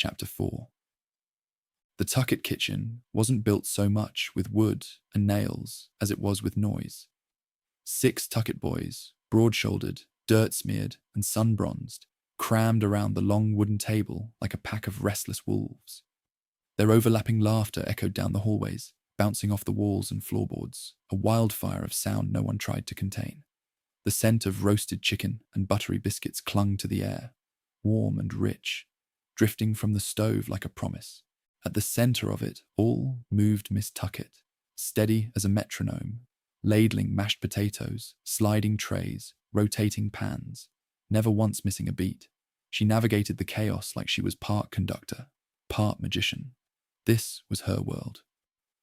Chapter 4. The Tuckett kitchen wasn't built so much with wood and nails as it was with noise. 6 Tuckett boys, broad-shouldered, dirt-smeared, and sun-bronzed, crammed around the long wooden table like a pack of restless wolves. Their overlapping laughter echoed down the hallways, bouncing off the walls and floorboards, a wildfire of sound no one tried to contain. The scent of roasted chicken and buttery biscuits clung to the air, warm and rich, drifting from the stove like a promise. At the center of it all moved Miss Tuckett, steady as a metronome, ladling mashed potatoes, sliding trays, rotating pans, never once missing a beat. She navigated the chaos like she was part conductor, part magician. This was her world.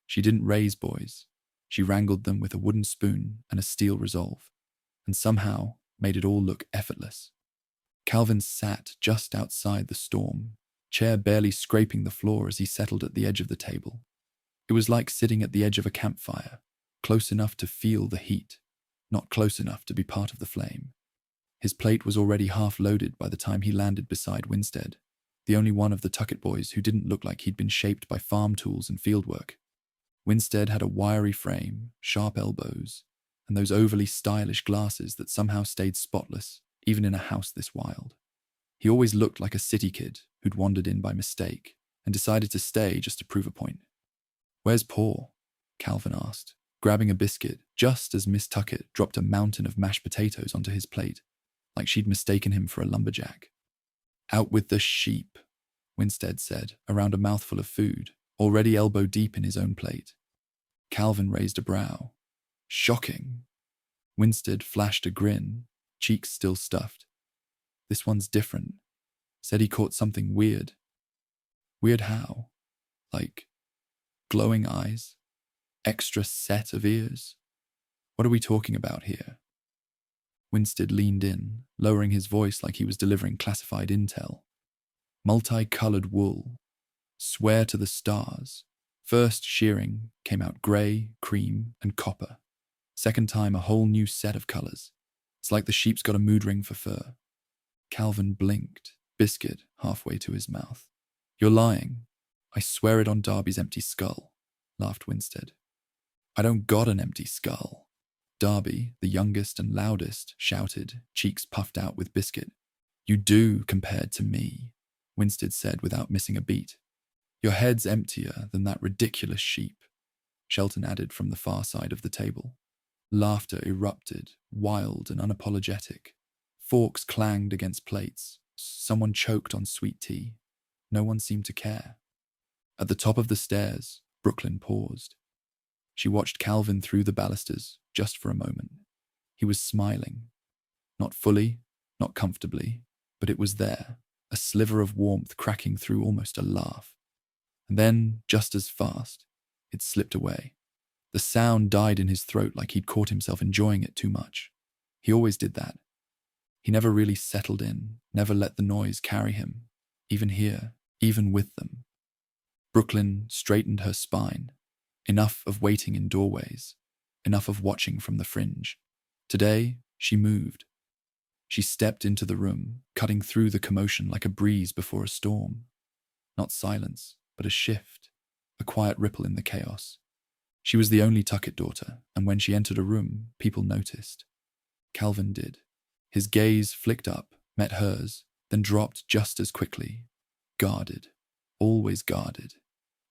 She didn't raise boys. She wrangled them with a wooden spoon and a steel resolve, and somehow made it all look effortless. Calvin sat just outside the storm, chair barely scraping the floor as he settled at the edge of the table. It was like sitting at the edge of a campfire, close enough to feel the heat, not close enough to be part of the flame. His plate was already half loaded by the time he landed beside Winstead, the only one of the Tuckett boys who didn't look like he'd been shaped by farm tools and fieldwork. Winstead had a wiry frame, sharp elbows, and those overly stylish glasses that somehow stayed spotless, even in a house this wild. He always looked like a city kid who'd wandered in by mistake and decided to stay just to prove a point. "Where's Paul?" Calvin asked, grabbing a biscuit just as Miss Tuckett dropped a mountain of mashed potatoes onto his plate, like she'd mistaken him for a lumberjack. "Out with the sheep," Winstead said, around a mouthful of food, already elbow-deep in his own plate. Calvin raised a brow. "Shocking." Winstead flashed a grin, cheeks still stuffed. "This one's different. Said he caught something weird." "Weird how? Like glowing eyes? Extra set of ears? What are we talking about here?" Winstead leaned in, lowering his voice like he was delivering classified intel. "Multicolored wool. Swear to the stars. First shearing came out grey, cream, and copper. Second time a whole new set of colors. It's like the sheep's got a mood ring for fur." Calvin blinked, biscuit halfway to his mouth. "You're lying. I swear it on Darby's empty skull," laughed Winstead. "I don't got an empty skull." Darby, the youngest and loudest, shouted, cheeks puffed out with biscuit. "You do compared to me," Winstead said without missing a beat. "Your head's emptier than that ridiculous sheep," Shelton added from the far side of the table. Laughter erupted, wild and unapologetic. Forks clanged against plates. Someone choked on sweet tea. No one seemed to care. At the top of the stairs, Brooklyn paused. She watched Calvin through the balusters, just for a moment. He was smiling. Not fully, not comfortably, but it was there, a sliver of warmth cracking through almost a laugh. And then, just as fast, it slipped away. The sound died in his throat like he'd caught himself enjoying it too much. He always did that. He never really settled in, never let the noise carry him, even here, even with them. Brooklyn straightened her spine. Enough of waiting in doorways, enough of watching from the fringe. Today, she moved. She stepped into the room, cutting through the commotion like a breeze before a storm. Not silence, but a shift, a quiet ripple in the chaos. She was the only Tuckett daughter, and when she entered a room, people noticed. Calvin did. His gaze flicked up, met hers, then dropped just as quickly. Guarded. Always guarded.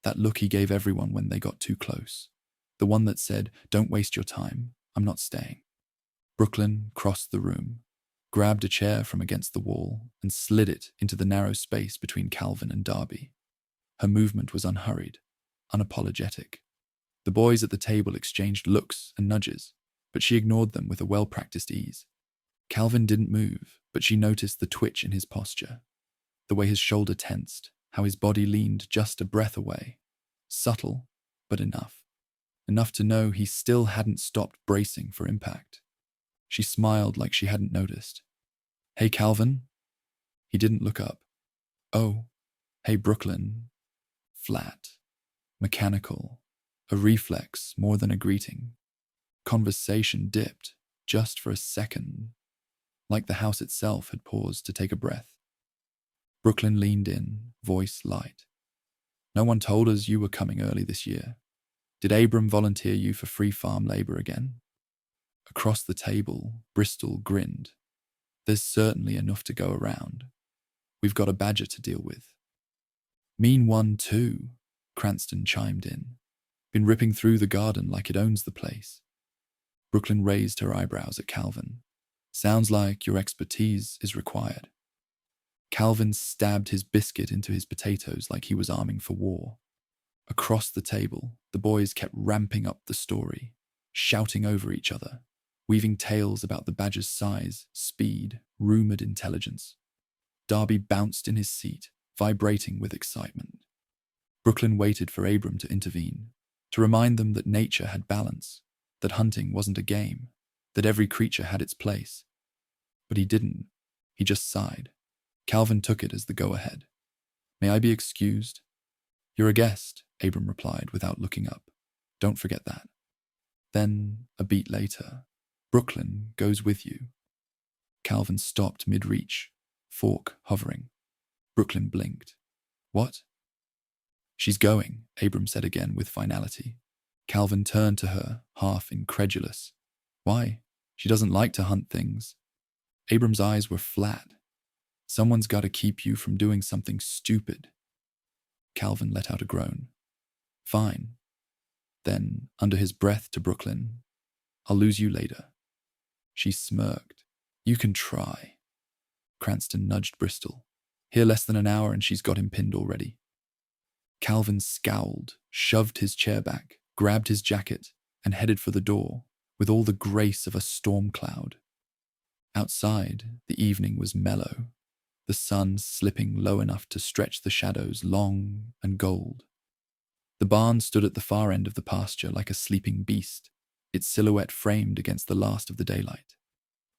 That look he gave everyone when they got too close. The one that said, "Don't waste your time. I'm not staying." Brooklyn crossed the room, grabbed a chair from against the wall, and slid it into the narrow space between Calvin and Darby. Her movement was unhurried, unapologetic. The boys at the table exchanged looks and nudges, but she ignored them with a well-practiced ease. Calvin didn't move, but she noticed the twitch in his posture, the way his shoulder tensed, how his body leaned just a breath away. Subtle, but enough. Enough to know he still hadn't stopped bracing for impact. She smiled like she hadn't noticed. "Hey, Calvin?" He didn't look up. "Oh, hey, Brooklyn." Flat. Mechanical. A reflex more than a greeting. Conversation dipped, just for a second, like the house itself had paused to take a breath. Brooklyn leaned in, voice light. No one told us you were coming early this year. Did Abram volunteer you for free farm labor again? Across the table, Bristol grinned. There's certainly enough to go around. We've got a badger to deal with. Mean one too, Cranston chimed in. Been ripping through the garden like it owns the place. Brooklyn raised her eyebrows at Calvin. Sounds like your expertise is required. Calvin stabbed his biscuit into his potatoes like he was arming for war. Across the table, the boys kept ramping up the story, shouting over each other, weaving tales about the badger's size, speed, rumored intelligence. Darby bounced in his seat, vibrating with excitement. Brooklyn waited for Abram to intervene, to remind them that nature had balance, that hunting wasn't a game, that every creature had its place. But he didn't. He just sighed. Calvin took it as the go-ahead. May I be excused? You're a guest, Abram replied without looking up. Don't forget that. Then, a beat later, Brooklyn goes with you. Calvin stopped mid-reach, fork hovering. Brooklyn blinked. What? She's going, Abram said again with finality. Calvin turned to her, half incredulous. Why? She doesn't like to hunt things. Abram's eyes were flat. Someone's got to keep you from doing something stupid. Calvin let out a groan. Fine. Then, under his breath to Brooklyn, I'll lose you later. She smirked. You can try. Cranston nudged Bristol. Here less than an hour and she's got him pinned already. Calvin scowled, shoved his chair back, grabbed his jacket, and headed for the door, with all the grace of a storm cloud. Outside, the evening was mellow, the sun slipping low enough to stretch the shadows long and gold. The barn stood at the far end of the pasture like a sleeping beast, its silhouette framed against the last of the daylight.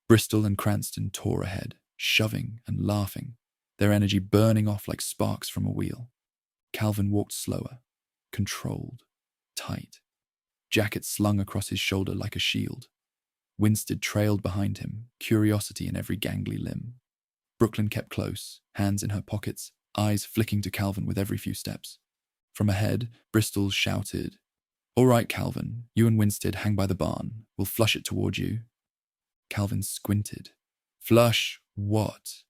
Bristol and Cranston tore ahead, shoving and laughing, their energy burning off like sparks from a wheel. Calvin walked slower, controlled, tight, jacket slung across his shoulder like a shield. Winstead trailed behind him, curiosity in every gangly limb. Brooklyn kept close, hands in her pockets, eyes flicking to Calvin with every few steps. From ahead, Bristol shouted, All right, Calvin, you and Winstead hang by the barn. We'll flush it toward you. Calvin squinted. Flush what?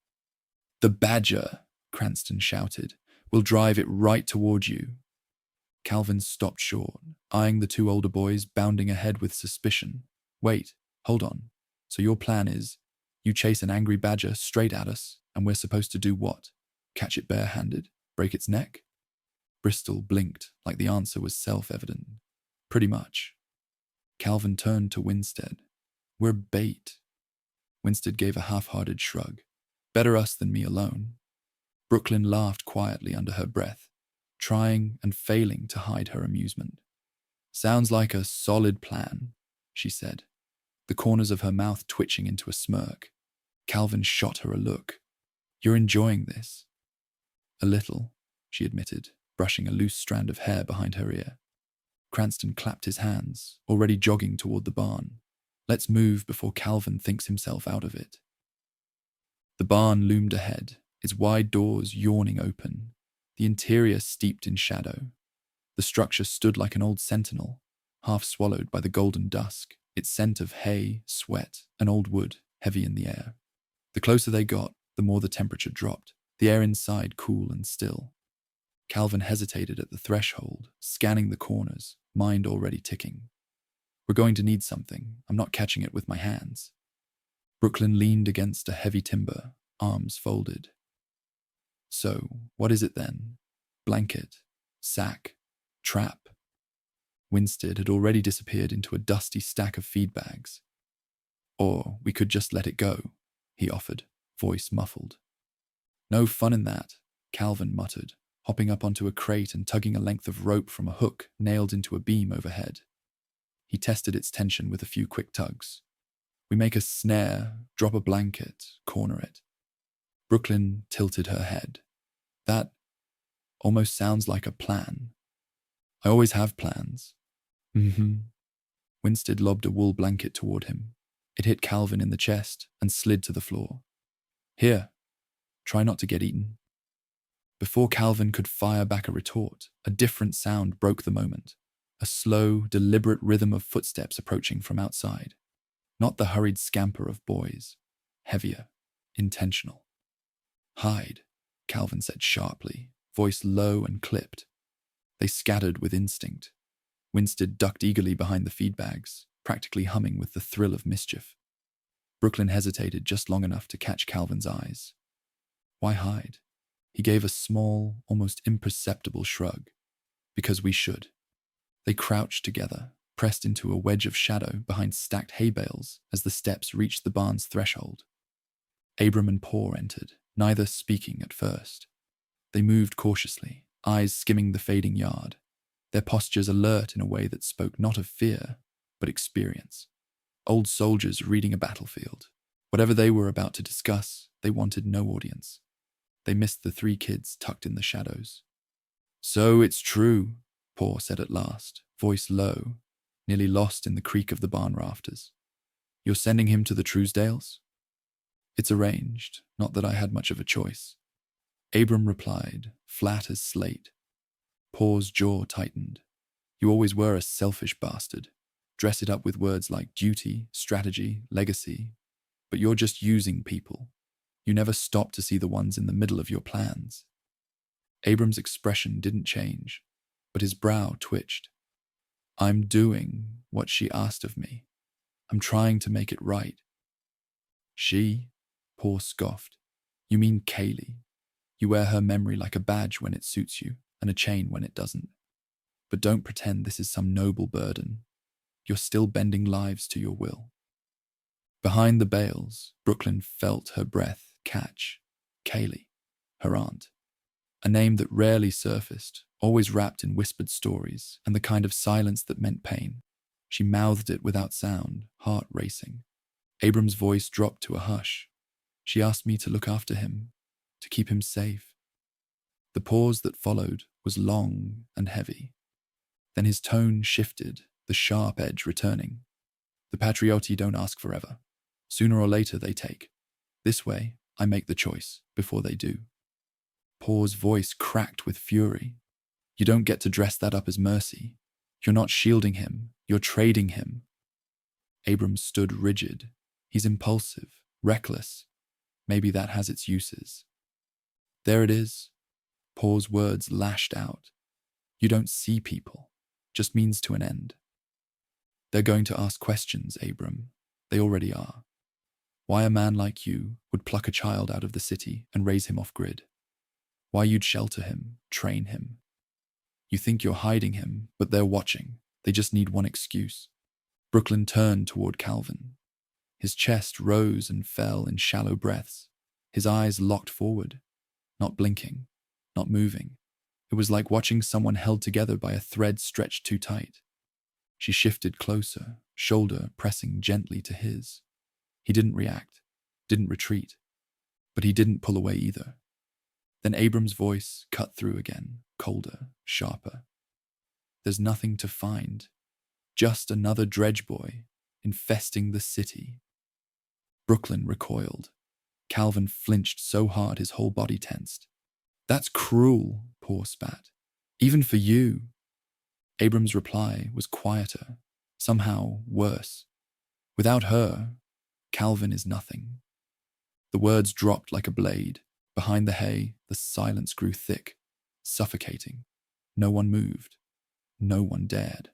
The badger, Cranston shouted. We'll drive it right toward you. Calvin stopped short, eyeing the two older boys bounding ahead with suspicion. Wait, hold on. So your plan is, you chase an angry badger straight at us, and we're supposed to do what? Catch it bare-handed? Break its neck? Bristol blinked like the answer was self-evident. Pretty much. Calvin turned to Winstead. We're bait. Winstead gave a half-hearted shrug. Better us than me alone. Brooklyn laughed quietly under her breath, trying and failing to hide her amusement. Sounds like a solid plan, she said, the corners of her mouth twitching into a smirk. Calvin shot her a look. You're enjoying this? A little, she admitted, brushing a loose strand of hair behind her ear. Cranston clapped his hands, already jogging toward the barn. Let's move before Calvin thinks himself out of it. The barn loomed ahead, its wide doors yawning open, the interior steeped in shadow. The structure stood like an old sentinel, half swallowed by the golden dusk, its scent of hay, sweat, and old wood heavy in the air. The closer they got, the more the temperature dropped, the air inside cool and still. Calvin hesitated at the threshold, scanning the corners, mind already ticking. We're going to need something. I'm not catching it with my hands. Brooklyn leaned against a heavy timber, arms folded. So, what is it then? Blanket, sack, trap. Winstead had already disappeared into a dusty stack of feed bags. Or we could just let it go, he offered, voice muffled. No fun in that, Calvin muttered, hopping up onto a crate and tugging a length of rope from a hook nailed into a beam overhead. He tested its tension with a few quick tugs. We make a snare, drop a blanket, corner it. Brooklyn tilted her head. That almost sounds like a plan. I always have plans. Winstead lobbed a wool blanket toward him. It hit Calvin in the chest and slid to the floor. Here, try not to get eaten. Before Calvin could fire back a retort, a different sound broke the moment. A slow, deliberate rhythm of footsteps approaching from outside. Not the hurried scamper of boys. Heavier, intentional. "Hide," Calvin said sharply, voice low and clipped. They scattered with instinct. Winstead ducked eagerly behind the feed bags, practically humming with the thrill of mischief. Brooklyn hesitated just long enough to catch Calvin's eyes. Why hide? He gave a small, almost imperceptible shrug. Because we should. They crouched together, pressed into a wedge of shadow behind stacked hay bales as the steps reached the barn's threshold. Abram and Paul entered, neither speaking at first. They moved cautiously, eyes skimming the fading yard, their postures alert in a way that spoke not of fear, but experience. Old soldiers reading a battlefield. Whatever they were about to discuss, they wanted no audience. They missed the three kids tucked in the shadows. "So it's true," Paul said at last, voice low, nearly lost in the creak of the barn rafters. "You're sending him to the Truesdales?" "It's arranged, not that I had much of a choice." Abram replied, flat as slate. Paul's jaw tightened. "You always were a selfish bastard. Dress it up with words like duty, strategy, legacy. But you're just using people. You never stop to see the ones in the middle of your plans." Abram's expression didn't change, but his brow twitched. "I'm doing what she asked of me. I'm trying to make it right." "She?" Paul scoffed. "You mean Kaylee. You wear her memory like a badge when it suits you, and a chain when it doesn't. But don't pretend this is some noble burden. You're still bending lives to your will." Behind the bales, Brooklyn felt her breath catch. Kaylee, her aunt. A name that rarely surfaced, always wrapped in whispered stories, and the kind of silence that meant pain. She mouthed it without sound, heart racing. Abram's voice dropped to a hush. "She asked me to look after him, to keep him safe." The pause that followed was long and heavy. Then his tone shifted, the sharp edge returning. "The Patrioti don't ask forever. Sooner or later they take. This way, I make the choice, before they do." Paul's voice cracked with fury. "You don't get to dress that up as mercy. You're not shielding him, you're trading him." Abram stood rigid. He's impulsive, reckless. Maybe that has its uses. "There it is." Paul's words lashed out. "You don't see people. Just means to an end." "They're going to ask questions, Abram. They already are. Why a man like you would pluck a child out of the city and raise him off-grid. Why you'd shelter him, train him. You think you're hiding him, but they're watching. They just need one excuse." Brooklyn turned toward Calvin. His chest rose and fell in shallow breaths. His eyes locked forward, not blinking, not moving. It was like watching someone held together by a thread stretched too tight. She shifted closer, shoulder pressing gently to his. He didn't react, didn't retreat, but he didn't pull away either. Then Abram's voice cut through again, colder, sharper. "There's nothing to find. Just another dredge boy, infesting the city." Brooklyn recoiled. Calvin flinched so hard his whole body tensed. "That's cruel," Paul spat. "Even for you." Abram's reply was quieter, somehow worse. "Without her, Calvin is nothing." The words dropped like a blade. Behind the hay, the silence grew thick, suffocating. No one moved. No one dared.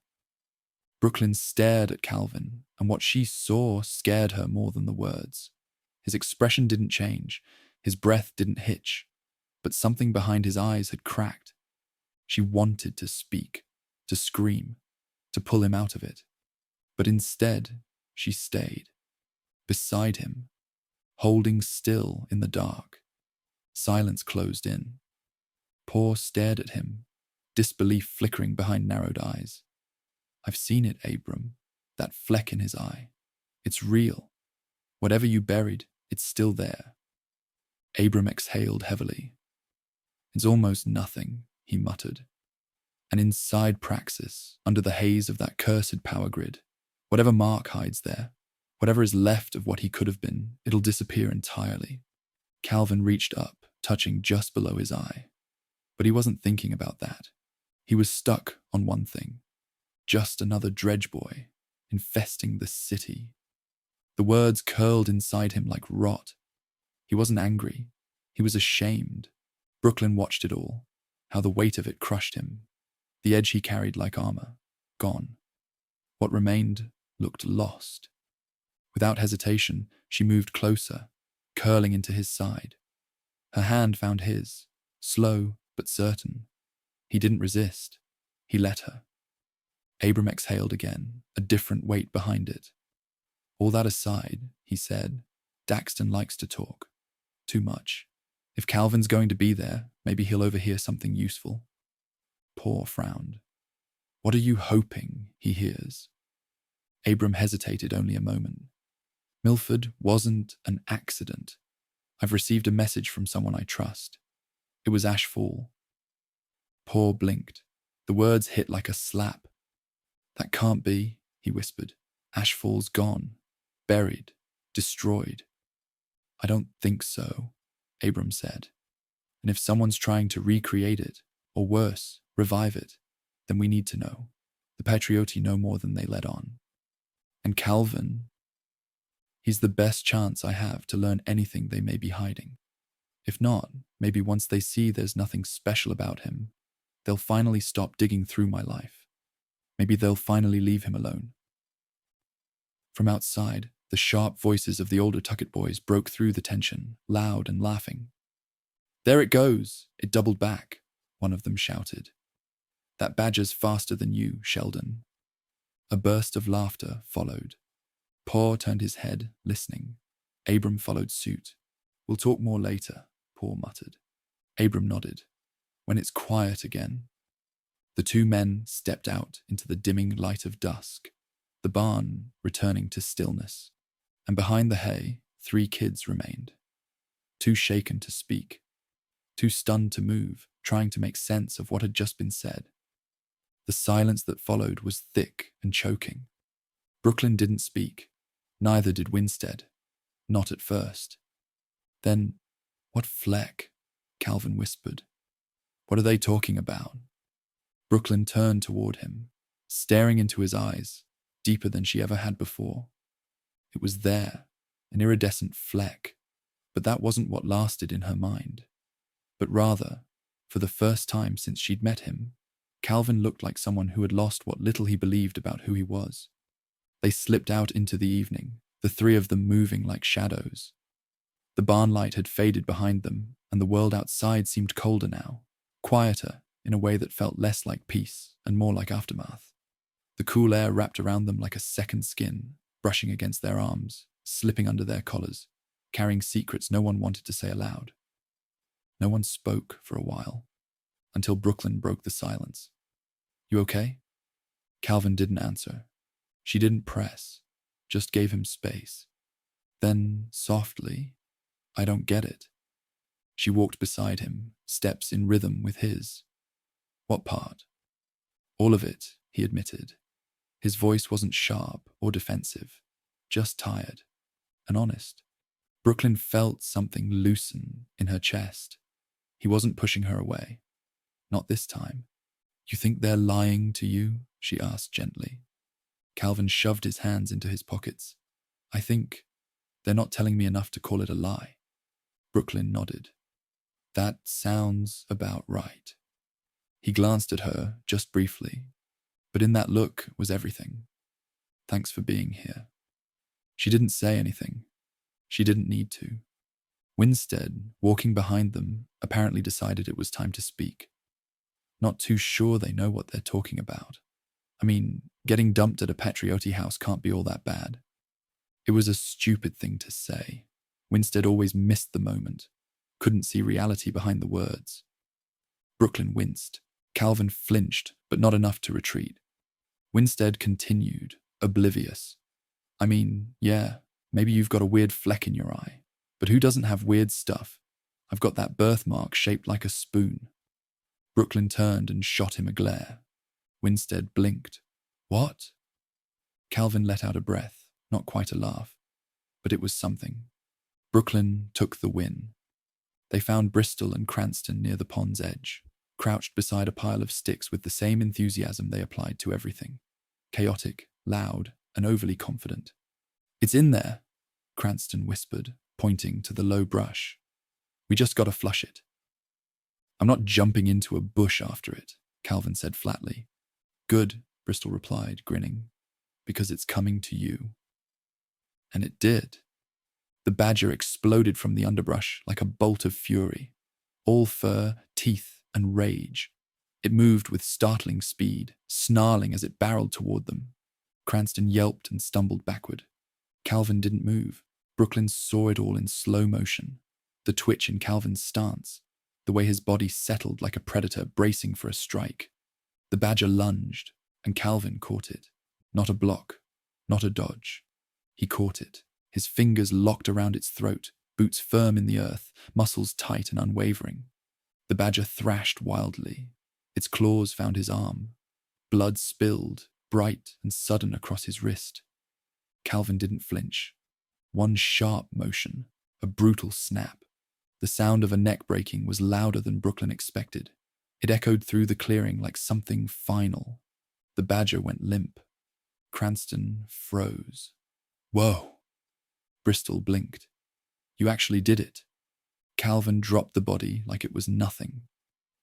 Brooklyn stared at Calvin, and what she saw scared her more than the words. His expression didn't change, his breath didn't hitch, but something behind his eyes had cracked. She wanted to speak, to scream, to pull him out of it. But instead, she stayed, beside him, holding still in the dark. Silence closed in. Paul stared at him, disbelief flickering behind narrowed eyes. "I've seen it, Abram, that fleck in his eye. It's real. Whatever you buried, it's still there." Abram exhaled heavily. "It's almost nothing," he muttered. And inside Praxis, under the haze of that cursed power grid, whatever Mark hides there, whatever is left of what he could have been, it'll disappear entirely. Calvin reached up, touching just below his eye. But he wasn't thinking about that. He was stuck on one thing. Just another dredge boy, infesting the city. The words curled inside him like rot. He wasn't angry. He was ashamed. Brooklyn watched it all, how the weight of it crushed him. The edge he carried like armor, gone. What remained looked lost. Without hesitation, she moved closer, curling into his side. Her hand found his, slow but certain. He didn't resist. He let her. Abram exhaled again, a different weight behind it. All that aside, he said, Daxton likes to talk. Too much. If Calvin's going to be there, maybe he'll overhear something useful. Paul frowned. What are you hoping he hears? Abram hesitated only a moment. Milford wasn't an accident. I've received a message from someone I trust. It was Ash Fall. Paul blinked. The words hit like a slap. That can't be, he whispered. Ash Fall's gone. Buried. Destroyed. I don't think so, Abram said. And if someone's trying to recreate it, or worse, revive it, then we need to know. The Patrioti know more than they let on. And Calvin, he's the best chance I have to learn anything they may be hiding. If not, maybe once they see there's nothing special about him, they'll finally stop digging through my life. Maybe they'll finally leave him alone. From outside, the sharp voices of the older Tuckett boys broke through the tension, loud and laughing. There it goes! It doubled back, one of them shouted. That badger's faster than you, Sheldon. A burst of laughter followed. Paul turned his head, listening. Abram followed suit. We'll talk more later, Paul muttered. Abram nodded. When it's quiet again. The two men stepped out into the dimming light of dusk, the barn returning to stillness. And behind the hay, 3 kids remained. Too shaken to speak. Too stunned to move, trying to make sense of what had just been said. The silence that followed was thick and choking. Brooklyn didn't speak. Neither did Winstead. Not at first. Then, what Fleck? Calvin whispered. What are they talking about? Brooklyn turned toward him, staring into his eyes, deeper than she ever had before. It was there, an iridescent fleck, but that wasn't what lasted in her mind. But rather, for the first time since she'd met him, Calvin looked like someone who had lost what little he believed about who he was. They slipped out into the evening, the 3 of them moving like shadows. The barn light had faded behind them, and the world outside seemed colder now, quieter in a way that felt less like peace and more like aftermath. The cool air wrapped around them like a second skin, brushing against their arms, slipping under their collars, carrying secrets no one wanted to say aloud. No one spoke for a while, until Brooklyn broke the silence. You okay? Calvin didn't answer. She didn't press, just gave him space. Then, softly, I don't get it. She walked beside him, steps in rhythm with his. What part? All of it, he admitted. His voice wasn't sharp or defensive, just tired and honest. Brooklyn felt something loosen in her chest. He wasn't pushing her away. Not this time. You think they're lying to you? She asked gently. Calvin shoved his hands into his pockets. I think they're not telling me enough to call it a lie. Brooklyn nodded. That sounds about right. He glanced at her just briefly, but in that look was everything. Thanks for being here. She didn't say anything. She didn't need to. Winstead, walking behind them, apparently decided it was time to speak. Not too sure they know what they're talking about. I mean, getting dumped at a Patrioti house can't be all that bad. It was a stupid thing to say. Winstead always missed the moment, couldn't see reality behind the words. Brooklyn winced. Calvin flinched, but not enough to retreat. Winstead continued, oblivious. I mean, yeah, maybe you've got a weird fleck in your eye, but who doesn't have weird stuff? I've got that birthmark shaped like a spoon. Brooklyn turned and shot him a glare. Winstead blinked. What? Calvin let out a breath, not quite a laugh, but it was something. Brooklyn took the win. They found Bristol and Cranston near the pond's edge. crouched beside a pile of sticks with the same enthusiasm they applied to everything. Chaotic, loud, and overly confident. "It's in there," Cranston whispered, pointing to the low brush. "We just gotta flush it." "I'm not jumping into a bush after it," Calvin said flatly. "Good," Bristol replied, grinning, "because it's coming to you." And it did. The badger exploded from the underbrush like a bolt of fury, all fur, teeth, and rage. It moved with startling speed, snarling as it barreled toward them. Cranston yelped and stumbled backward. Calvin didn't move. Brooklyn saw it all in slow motion. The twitch in Calvin's stance, the way his body settled like a predator bracing for a strike. The badger lunged, and Calvin caught it. Not a block, not a dodge. He caught it, his fingers locked around its throat, boots firm in the earth, muscles tight and unwavering. The badger thrashed wildly. Its claws found his arm. Blood spilled, bright and sudden across his wrist. Calvin didn't flinch. One sharp motion, a brutal snap. The sound of a neck breaking was louder than Brooklyn expected. It echoed through the clearing like something final. The badger went limp. Cranston froze. "Whoa." Bristol blinked. "You actually did it." Calvin dropped the body like it was nothing.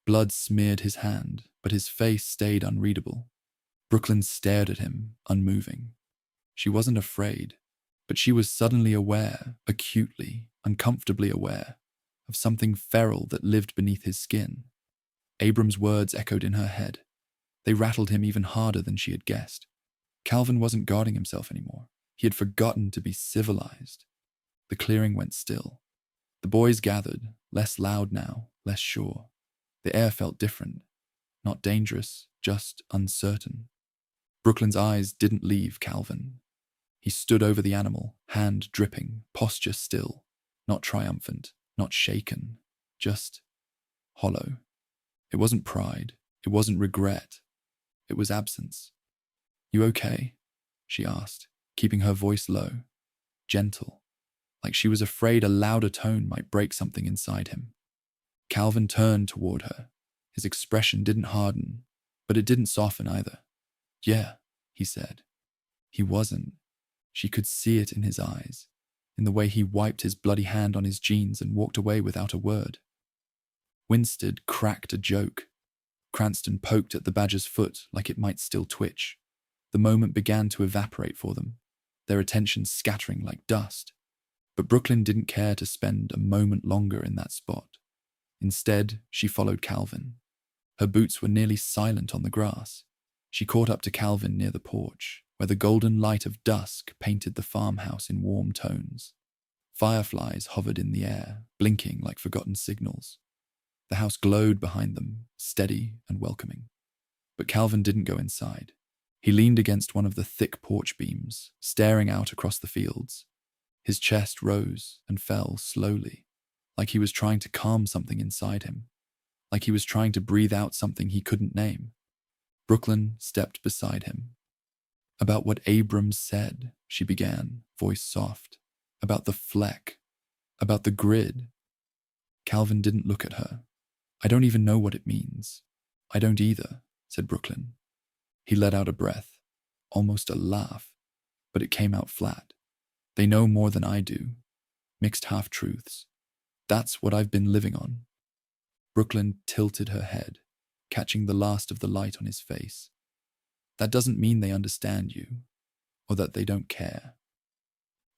Blood smeared his hand, but his face stayed unreadable. Brooklyn stared at him, unmoving. She wasn't afraid, but she was suddenly aware, acutely, uncomfortably aware, of something feral that lived beneath his skin. Abram's words echoed in her head. They rattled him even harder than she had guessed. Calvin wasn't guarding himself anymore. He had forgotten to be civilized. The clearing went still. The boys gathered, less loud now, less sure. The air felt different. Not dangerous, just uncertain. Brooklyn's eyes didn't leave Calvin. He stood over the animal, hand dripping, posture still. Not triumphant, not shaken, just hollow. It wasn't pride. It wasn't regret. It was absence. "You okay?" she asked, keeping her voice low, gentle, like she was afraid a louder tone might break something inside him. Calvin turned toward her. His expression didn't harden, but it didn't soften either. "Yeah," he said. He wasn't. She could see it in his eyes, in the way he wiped his bloody hand on his jeans and walked away without a word. Winstead cracked a joke. Cranston poked at the badger's foot like it might still twitch. The moment began to evaporate for them, their attention scattering like dust. But Brooklyn didn't care to spend a moment longer in that spot. Instead, she followed Calvin. Her boots were nearly silent on the grass. She caught up to Calvin near the porch, where the golden light of dusk painted the farmhouse in warm tones. Fireflies hovered in the air, blinking like forgotten signals. The house glowed behind them, steady and welcoming. But Calvin didn't go inside. He leaned against one of the thick porch beams, staring out across the fields. His chest rose and fell slowly, like he was trying to calm something inside him, like he was trying to breathe out something he couldn't name. Brooklyn stepped beside him. "About what Abrams said," she began, voice soft. "About the fleck. About the grid." Calvin didn't look at her. "I don't even know what it means." "I don't either," said Brooklyn. He let out a breath, almost a laugh, but it came out flat. "They know more than I do. Mixed half-truths. That's what I've been living on." Brooklyn tilted her head, catching the last of the light on his face. "That doesn't mean they understand you, or that they don't care."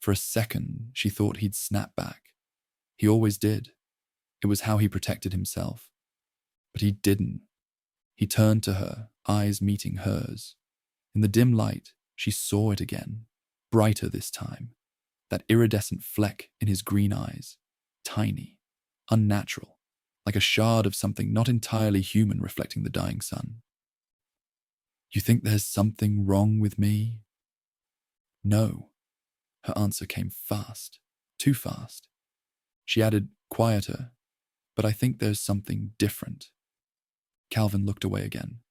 For a second, she thought he'd snap back. He always did. It was how he protected himself. But he didn't. He turned to her, eyes meeting hers. In the dim light, she saw it again, brighter this time. That iridescent fleck in his green eyes, tiny, unnatural, like a shard of something not entirely human reflecting the dying sun. "You think there's something wrong with me?" "No." Her answer came fast, too fast. She added, quieter, "But I think there's something different." Calvin looked away again.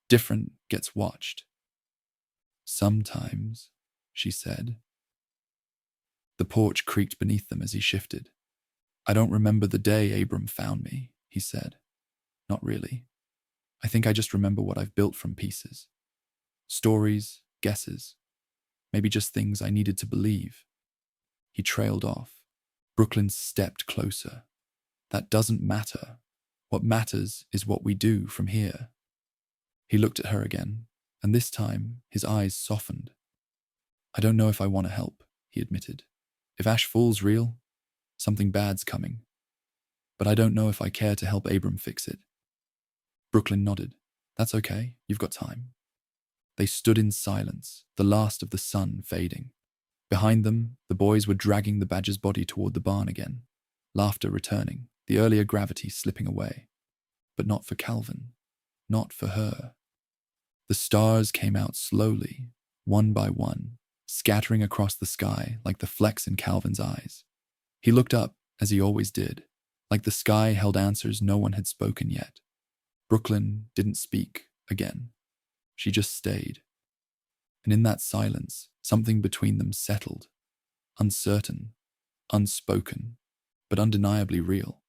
"Different gets watched." "Sometimes," she said. The porch creaked beneath them as he shifted. "I don't remember the day Abram found me," he said. Not really. I think I just remember what I've built from pieces. Stories, guesses, maybe just things I needed to believe. He trailed off. Brooklyn stepped closer. That doesn't matter. What matters is what we do from here. He looked at her again, and this time his eyes softened. I don't know if I want to help, he admitted. If Ash Fall's real, something bad's coming. But I don't know if I care to help Abram fix it. Brooklyn nodded. That's okay, you've got time. They stood in silence, the last of the sun fading. Behind them, the boys were dragging the badger's body toward the barn again, laughter returning, the earlier gravity slipping away. But not for Calvin. Not for her. The stars came out slowly, one by one, scattering across the sky like the flecks in Calvin's eyes. He looked up, as he always did, like the sky held answers no one had spoken yet. Brooklyn didn't speak again. She just stayed. And in that silence, something between them settled, uncertain, unspoken, but undeniably real.